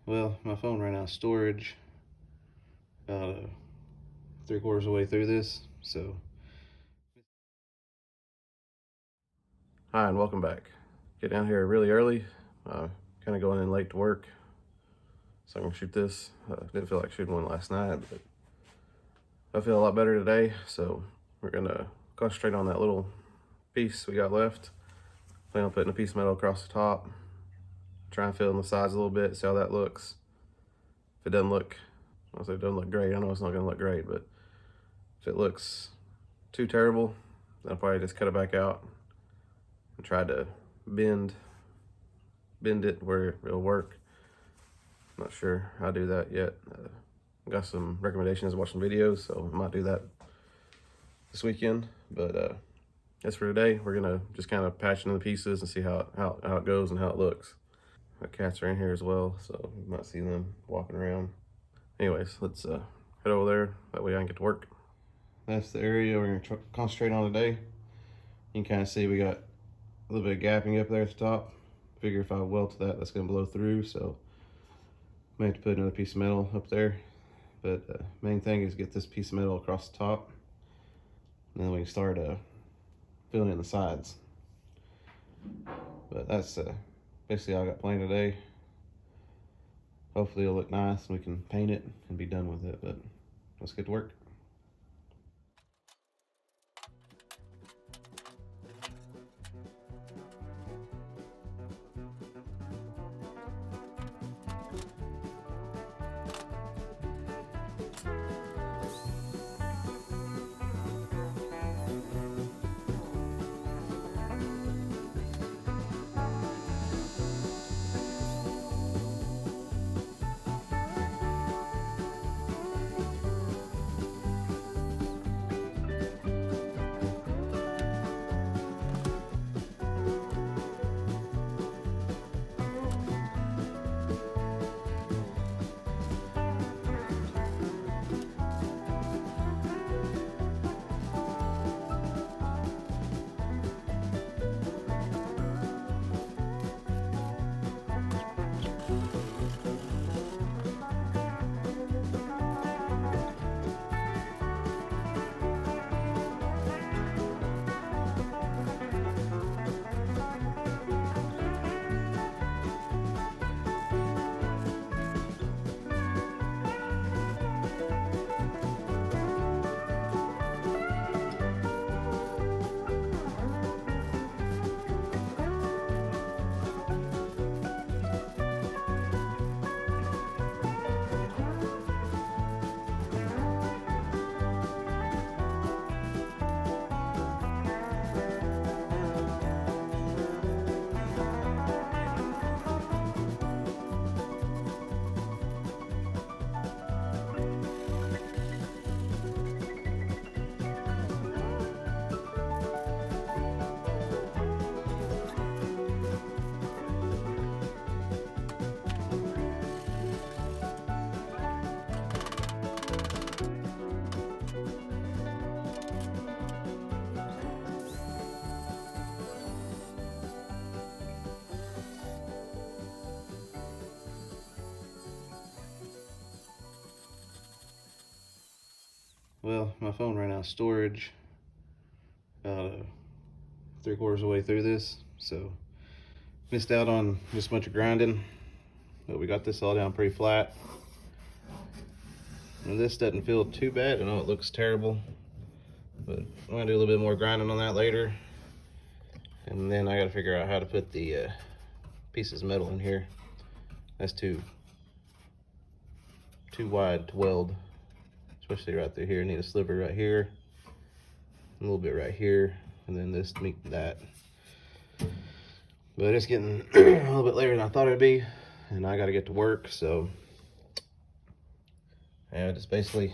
Well, my phone ran out of storage about 3/4 of the way through this, so. Hi, and welcome back. Get down here really early, kind of going in late to work, so I'm gonna shoot this. Didn't feel like shooting one last night, but I feel a lot better today, so we're gonna concentrate on that little piece we got left. Plan on putting a piece of metal across the top, try and fill in the sides a little bit, see how that looks. If it doesn't look, I'll say it doesn't look great, I know it's not gonna look great, but if it looks too terrible, then I'll probably just cut it back out and try to bend it where it'll work. Not sure how to do that yet. Got some recommendations watching videos, so I might do that this weekend. But as for today, we're gonna just kind of patch in the pieces and see how it goes and how it looks. My cats are in here as well, so you might see them walking around. Anyways, let's head over there. That way I can get to work. That's the area we're gonna concentrate on today. You can kind of see we got a little bit of gapping up there at the top. Figure if I weld to that, that's gonna blow through, so may have to put another piece of metal up there. But main thing is get this piece of metal across the top, and then we can start filling in the sides. But that's basically all I got planned today. Hopefully it'll look nice and we can paint it and be done with it, but let's get to work. Well, my phone ran out of storage about 3/4 of the way through this, so missed out on just a bunch of grinding, but we got this all down pretty flat. And this doesn't feel too bad. I know it looks terrible, but I'm gonna do a little bit more grinding on that later. And then I gotta figure out how to put the pieces of metal in here. That's too wide to weld, especially right through here. I need a sliver right here, a little bit right here, and then this to meet that. But it's getting a little bit later than I thought it'd be, and I gotta get to work, so yeah, just basically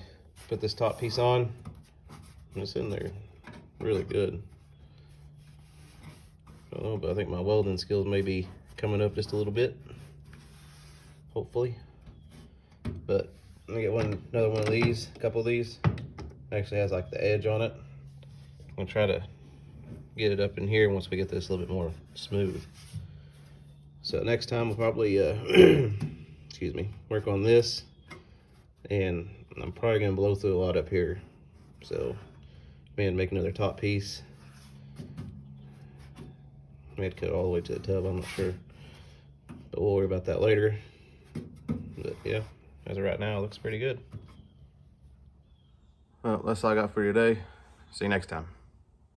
put this top piece on, and it's in there really good. I don't know, but I think my welding skills may be coming up just a little bit, hopefully. But let me get another one of these, a couple of these. It actually has like the edge on it. I'm gonna try to get it up in here once we get this a little bit more smooth. So next time we'll probably excuse me, work on this, and I'm probably gonna blow through a lot up here. So, man, make another top piece. May have to cut it all the way to the tub, I'm not sure. But we'll worry about that later. But yeah, as of right now, it looks pretty good. Well, that's all I got for you today. See you next time.